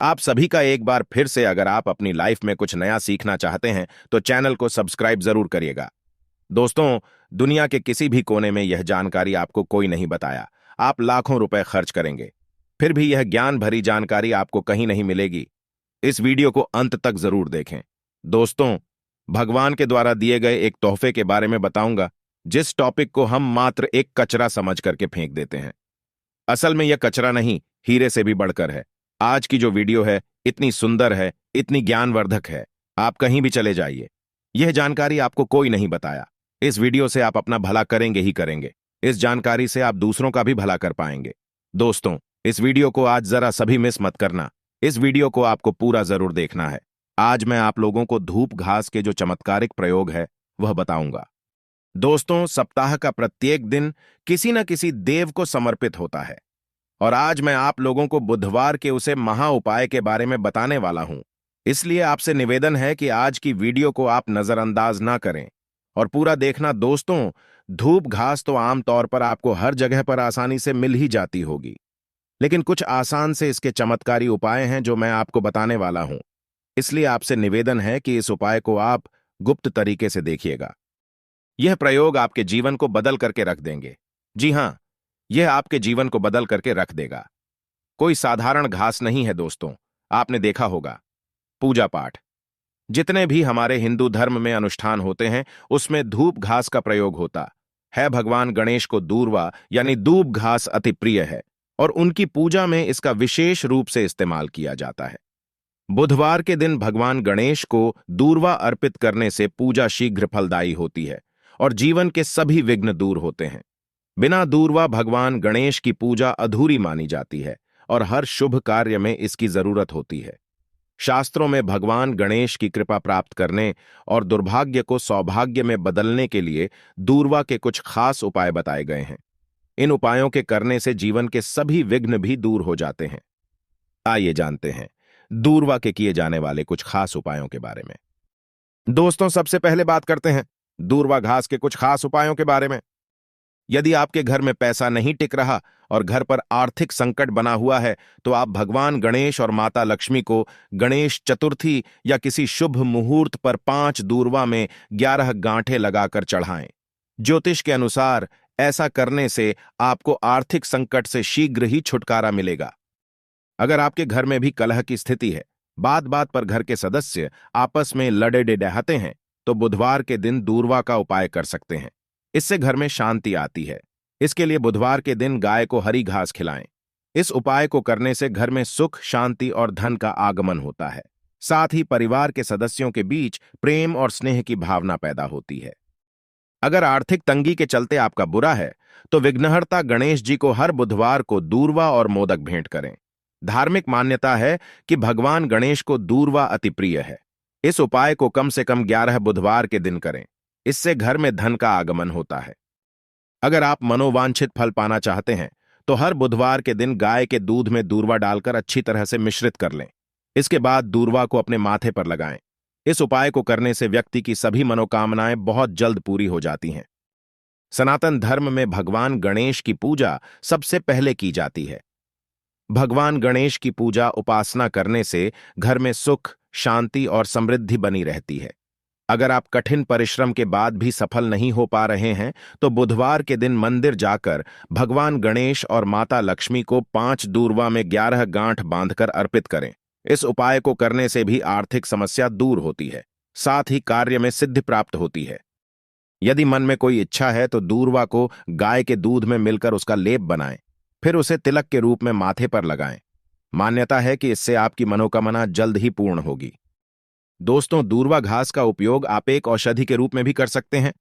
आप सभी का एक बार फिर से अगर आप अपनी लाइफ में कुछ नया सीखना चाहते हैं तो चैनल को सब्सक्राइब जरूर करिएगा। दोस्तों, दुनिया के किसी भी कोने में यह जानकारी आपको कोई नहीं बताया। आप लाखों रुपए खर्च करेंगे, फिर भी यह ज्ञान भरी जानकारी आपको कहीं नहीं मिलेगी। इस वीडियो को अंत तक जरूर देखें। दोस्तों, भगवान के द्वारा दिए गए एक तोहफे के बारे में बताऊंगा, जिस टॉपिक को हम मात्र एक कचरा समझ करके फेंक देते हैं। असल में यह कचरा नहीं, हीरे से भी बढ़कर है। आज की जो वीडियो है इतनी सुंदर है, इतनी ज्ञानवर्धक है, आप कहीं भी चले जाइए, यह जानकारी आपको कोई नहीं बताया। इस वीडियो से आप अपना भला करेंगे ही करेंगे। इस जानकारी से आप दूसरों का भी भला कर पाएंगे। दोस्तों, इस वीडियो को आज जरा सभी मिस मत करना। इस वीडियो को आपको पूरा जरूर देखना है। आज मैं आप लोगों को धूप घास के जो चमत्कारिक प्रयोग है वह बताऊंगा। दोस्तों, सप्ताह का प्रत्येक दिन किसी न किसी देव को समर्पित होता है, और आज मैं आप लोगों को बुधवार के उसे महा उपाय के बारे में बताने वाला हूं। इसलिए आपसे निवेदन है कि आज की वीडियो को आप नजरअंदाज ना करें और पूरा देखना। दोस्तों, धूप घास तो आमतौर पर आपको हर जगह पर आसानी से मिल ही जाती होगी, लेकिन कुछ आसान से इसके चमत्कारी उपाय हैं जो मैं आपको बताने वाला हूं। इसलिए आपसे निवेदन है कि इस उपाय को आप गुप्त तरीके से देखिएगा। यह प्रयोग आपके जीवन को बदल करके रख देंगे। जी हां, यह आपके जीवन को बदल करके रख देगा। कोई साधारण घास नहीं है दोस्तों। आपने देखा होगा, पूजा पाठ, जितने भी हमारे हिंदू धर्म में अनुष्ठान होते हैं उसमें धूप घास का प्रयोग होता है। भगवान गणेश को दूर्वा यानी दूब घास अति प्रिय है और उनकी पूजा में इसका विशेष रूप से इस्तेमाल किया जाता है। बुधवार के दिन भगवान गणेश को दूर्वा अर्पित करने से पूजा शीघ्र फलदायी होती है और जीवन के सभी विघ्न दूर होते हैं। बिना दूर्वा भगवान गणेश की पूजा अधूरी मानी जाती है और हर शुभ कार्य में इसकी जरूरत होती है। शास्त्रों में भगवान गणेश की कृपा प्राप्त करने और दुर्भाग्य को सौभाग्य में बदलने के लिए दूर्वा के कुछ खास उपाय बताए गए हैं। इन उपायों के करने से जीवन के सभी विघ्न भी दूर हो जाते हैं। आइए जानते हैं दूर्वा के किए जाने वाले कुछ खास उपायों के बारे में। दोस्तों, सबसे पहले बात करते हैं दूर्वा घास के कुछ खास उपायों के बारे में। यदि आपके घर में पैसा नहीं टिक रहा और घर पर आर्थिक संकट बना हुआ है तो आप भगवान गणेश और माता लक्ष्मी को गणेश चतुर्थी या किसी शुभ मुहूर्त पर 5 दूर्वा में 11 गांठें लगाकर चढ़ाएं। ज्योतिष के अनुसार ऐसा करने से आपको आर्थिक संकट से शीघ्र ही छुटकारा मिलेगा। अगर आपके घर में भी कलह की स्थिति है, बात बात पर घर के सदस्य आपस में लड़े डिडहाते हैं, तो बुधवार के दिन दूर्वा का उपाय कर सकते हैं। इससे घर में शांति आती है। इसके लिए बुधवार के दिन गाय को हरी घास खिलाएं। इस उपाय को करने से घर में सुख, शांति और धन का आगमन होता है। साथ ही परिवार के सदस्यों के बीच प्रेम और स्नेह की भावना पैदा होती है। अगर आर्थिक तंगी के चलते आपका बुरा है तो विघ्नहर्ता गणेश जी को हर बुधवार को दूर्वा और मोदक भेंट करें। धार्मिक मान्यता है कि भगवान गणेश को दूर्वा अति प्रिय है। इस उपाय को कम से कम 11 बुधवार के दिन करें। इससे घर में धन का आगमन होता है। अगर आप मनोवांछित फल पाना चाहते हैं तो हर बुधवार के दिन गाय के दूध में दूर्वा डालकर अच्छी तरह से मिश्रित कर लें। इसके बाद दूर्वा को अपने माथे पर लगाएं। इस उपाय को करने से व्यक्ति की सभी मनोकामनाएं बहुत जल्द पूरी हो जाती हैं। सनातन धर्म में भगवान गणेश की पूजा सबसे पहले की जाती है। भगवान गणेश की पूजा उपासना करने से घर में सुख, शांति और समृद्धि बनी रहती है। अगर आप कठिन परिश्रम के बाद भी सफल नहीं हो पा रहे हैं तो बुधवार के दिन मंदिर जाकर भगवान गणेश और माता लक्ष्मी को 5 दूर्वा में 11 गांठ बांधकर अर्पित करें। इस उपाय को करने से भी आर्थिक समस्या दूर होती है, साथ ही कार्य में सिद्धि प्राप्त होती है। यदि मन में कोई इच्छा है तो दूर्वा को गाय के दूध में मिलकर उसका लेप बनाएं, फिर उसे तिलक के रूप में माथे पर लगाएं। मान्यता है कि इससे आपकी मनोकामना जल्द ही पूर्ण होगी। दोस्तों, दूर्वा घास का उपयोग आप एक औषधि के रूप में भी कर सकते हैं।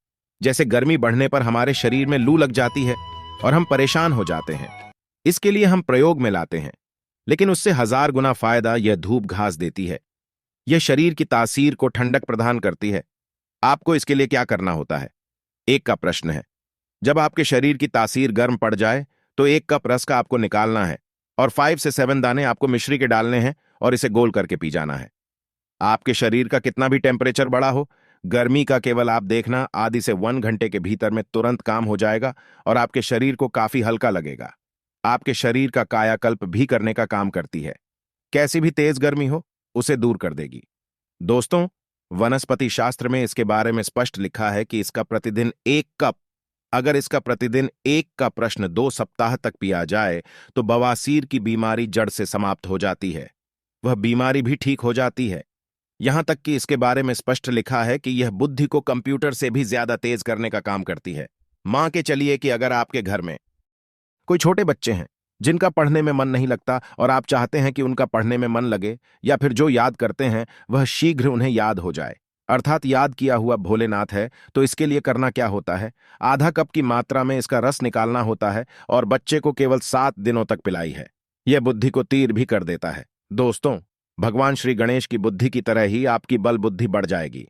जैसे गर्मी बढ़ने पर हमारे शरीर में लू लग जाती है और हम परेशान हो जाते हैं, इसके लिए हम प्रयोग में लाते हैं, लेकिन उससे 1000 गुना फायदा यह धूप घास देती है। यह शरीर की तासीर को ठंडक प्रदान करती है। आपको इसके लिए क्या करना होता है? 1 कप प्रश्न है। जब आपके शरीर की तासीर गर्म पड़ जाए तो 1 कप रस का आपको निकालना है और 5 से 7 दाने आपको मिश्री के डालने हैं और इसे गोल करके पी जाना है। आपके शरीर का कितना भी टेम्परेचर बढ़ा हो, गर्मी का केवल आप देखना आधे से 1 घंटे के भीतर में तुरंत काम हो जाएगा और आपके शरीर को काफी हल्का लगेगा। आपके शरीर का कायाकल्प भी करने का काम करती है। कैसी भी तेज गर्मी हो उसे दूर कर देगी। दोस्तों, वनस्पति शास्त्र में इसके बारे में स्पष्ट लिखा है कि इसका प्रतिदिन 1 कप, अगर इसका प्रतिदिन 1 कप प्रश्न 2 सप्ताह तक पिया जाए तो बवासीर की बीमारी जड़ से समाप्त हो जाती है, वह बीमारी भी ठीक हो जाती है। यहां तक कि इसके बारे में स्पष्ट लिखा है कि यह बुद्धि को कंप्यूटर से भी ज्यादा तेज करने का काम करती है। मान के चलिए कि अगर आपके घर में कोई छोटे बच्चे हैं जिनका पढ़ने में मन नहीं लगता और आप चाहते हैं कि उनका पढ़ने में मन लगे, या फिर जो याद करते हैं वह शीघ्र उन्हें याद हो जाए, अर्थात याद किया हुआ भोलेनाथ है, तो इसके लिए करना क्या होता है? आधा कप की मात्रा में इसका रस निकालना होता है और बच्चे को केवल 7 दिनों तक पिलाई है। यह बुद्धि को तीर भी कर देता है। दोस्तों, भगवान श्री गणेश की बुद्धि की तरह ही आपकी बल बुद्धि बढ़ जाएगी।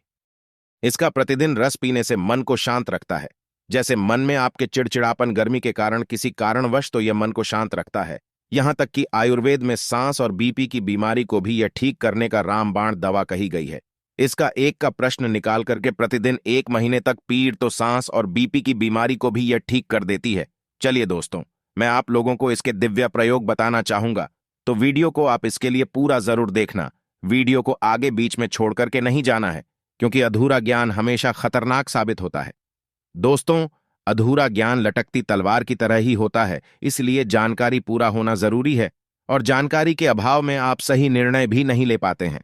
इसका प्रतिदिन रस पीने से मन को शांत रखता है। जैसे मन में आपके चिड़चिड़ापन गर्मी के कारण किसी कारणवश, तो यह मन को शांत रखता है। यहां तक कि आयुर्वेद में सांस और बीपी की बीमारी को भी यह ठीक करने का रामबाण दवा कही गई है। इसका 1 कप प्रश्न निकाल करके प्रतिदिन 1 महीने तक पीड़ तो सांस और बीपी की बीमारी को भी यह ठीक कर देती है। चलिए दोस्तों, मैं आप लोगों को इसके दिव्य प्रयोग बताना चाहूंगा, तो वीडियो को आप इसके लिए पूरा जरूर देखना। वीडियो को आगे बीच में छोड़ करके नहीं जाना है, क्योंकि अधूरा ज्ञान हमेशा खतरनाक साबित होता है। दोस्तों, अधूरा ज्ञान लटकती तलवार की तरह ही होता है, इसलिए जानकारी पूरा होना जरूरी है, और जानकारी के अभाव में आप सही निर्णय भी नहीं ले पाते हैं।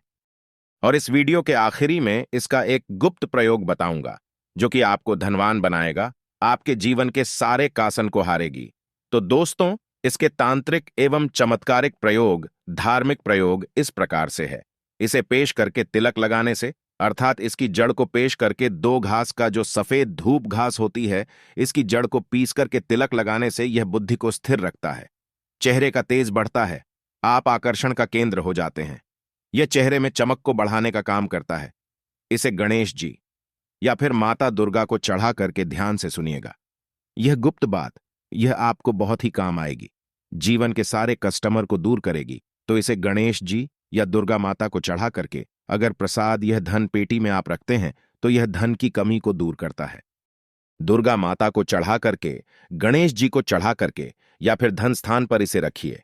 और इस वीडियो के आखिरी में इसका एक गुप्त प्रयोग बताऊंगा, जो कि आपको धनवान बनाएगा, आपके जीवन के सारे कासन को हारेगी। तो दोस्तों, इसके तांत्रिक एवं चमत्कारिक प्रयोग, धार्मिक प्रयोग इस प्रकार से है। इसे पेश करके तिलक लगाने से, अर्थात इसकी जड़ को पेश करके 2 घास का जो सफेद धूप घास होती है, इसकी जड़ को पीस करके तिलक लगाने से यह बुद्धि को स्थिर रखता है। चेहरे का तेज बढ़ता है, आप आकर्षण का केंद्र हो जाते हैं। यह चेहरे में चमक को बढ़ाने का काम करता है। इसे गणेश जी या फिर माता दुर्गा को चढ़ा करके ध्यान से सुनिएगा। यह गुप्त बात, यह आपको बहुत ही काम आएगी, जीवन के सारे कस्टमर को दूर करेगी। तो इसे गणेश जी या दुर्गा माता को चढ़ा करके अगर प्रसाद यह धन पेटी में आप रखते हैं, तो यह धन की कमी को दूर करता है। दुर्गा माता को चढ़ा करके, गणेश जी को चढ़ा करके, या फिर धन स्थान पर इसे रखिए।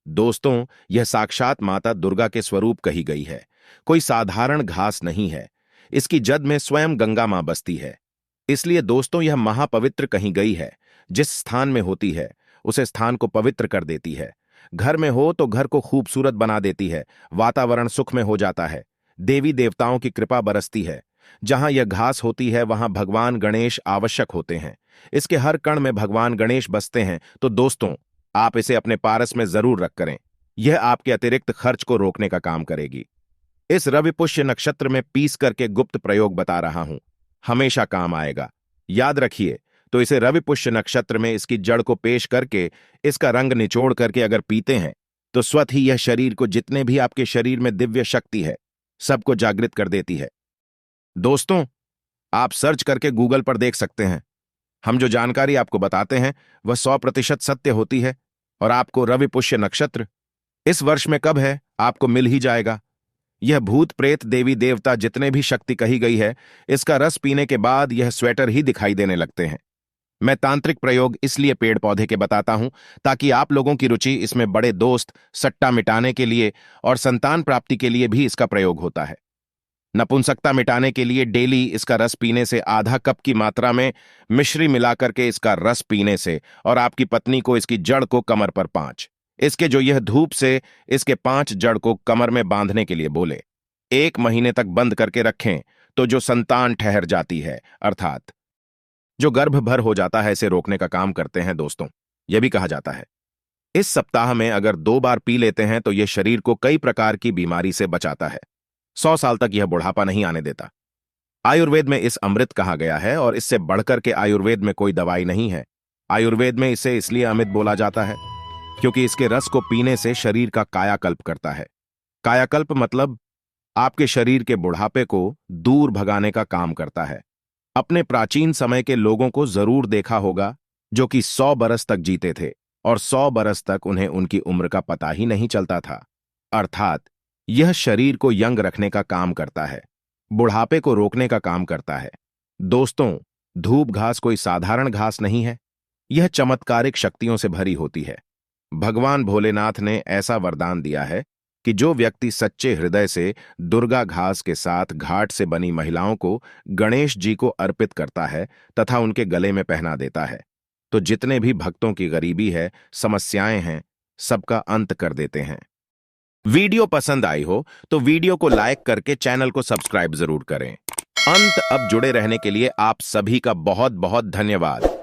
दोस्तों, यह साक्षात माता दुर्गा के स्वरूप कही गई है, कोई साधारण घास नहीं है। इसकी जद में स्वयं गंगा मां बसती है, इसलिए दोस्तों यह महापवित्र कही गई है। जिस स्थान में होती है उसे स्थान को पवित्र कर देती है। घर में हो तो घर को खूबसूरत बना देती है, वातावरण सुख में हो जाता है, देवी देवताओं की कृपा बरसती है। जहां यह घास होती है वहां भगवान गणेश आवश्यक होते हैं। इसके हर कण में भगवान गणेश बसते हैं। तो दोस्तों, आप इसे अपने पारस में जरूर रख करें, यह आपके अतिरिक्त खर्च को रोकने का काम करेगी। इस रवि पुष्य नक्षत्र में पीस करके गुप्त प्रयोग बता रहा हूं, हमेशा काम आएगा, याद रखिए। तो इसे रवि पुष्य नक्षत्र में इसकी जड़ को पेश करके, इसका रंग निचोड़ करके अगर पीते हैं, तो स्वतः ही यह शरीर को, जितने भी आपके शरीर में दिव्य शक्ति है, सबको जागृत कर देती है। दोस्तों, आप सर्च करके गूगल पर देख सकते हैं। हम जो जानकारी आपको बताते हैं वह 100% सत्य होती है। और आपको रवि पुष्य नक्षत्र इस वर्ष में कब है, आपको मिल ही जाएगा। यह भूत प्रेत देवी देवता जितने भी शक्ति कही गई है, इसका रस पीने के बाद यह स्वेटर ही दिखाई देने लगते हैं। मैं तांत्रिक प्रयोग इसलिए पेड़ पौधे के बताता हूं ताकि आप लोगों की रुचि इसमें बड़े दोस्त, सट्टा मिटाने के लिए और संतान प्राप्ति के लिए भी इसका प्रयोग होता है। नपुंसकता मिटाने के लिए डेली इसका रस पीने से, आधा कप की मात्रा में मिश्री मिलाकर के इसका रस पीने से, और आपकी पत्नी को इसकी जड़ को कमर पर 5, इसके जो यह धूप से इसके 5 जड़ को कमर में बांधने के लिए बोले। 1 महीने तक बंद करके रखें, तो जो संतान ठहर जाती है, अर्थात जो गर्भ भर हो जाता है, इसे रोकने का काम करते हैं। दोस्तों, यह भी कहा जाता है इस सप्ताह में अगर 2 बार पी लेते हैं तो यह शरीर को कई प्रकार की बीमारी से बचाता है। 100 साल तक यह बुढ़ापा नहीं आने देता। आयुर्वेद में इस अमृत कहा गया है, और इससे बढ़कर के आयुर्वेद में कोई दवाई नहीं है। आयुर्वेद में इसे इसलिए अमृत बोला जाता है क्योंकि इसके रस को पीने से शरीर का कायाकल्प करता है। कायाकल्प मतलब आपके शरीर के बुढ़ापे को दूर भगाने का काम करता है। अपने प्राचीन समय के लोगों को जरूर देखा होगा जो कि 100 बरस तक जीते थे, और 100 बरस तक उन्हें उनकी उम्र का पता ही नहीं चलता था। अर्थात यह शरीर को यंग रखने का काम करता है, बुढ़ापे को रोकने का काम करता है। दोस्तों, धूप घास कोई साधारण घास नहीं है, यह चमत्कारिक शक्तियों से भरी होती है। भगवान भोलेनाथ ने ऐसा वरदान दिया है कि जो व्यक्ति सच्चे हृदय से दुर्गा घास के साथ घाट से बनी महिलाओं को गणेश जी को अर्पित करता है तथा उनके गले में पहना देता है, तो जितने भी भक्तों की गरीबी है, समस्याएं हैं, सबका अंत कर देते हैं। वीडियो पसंद आई हो तो वीडियो को लाइक करके चैनल को सब्सक्राइब जरूर करें। अंत अब जुड़े रहने के लिए आप सभी का बहुत बहुत धन्यवाद।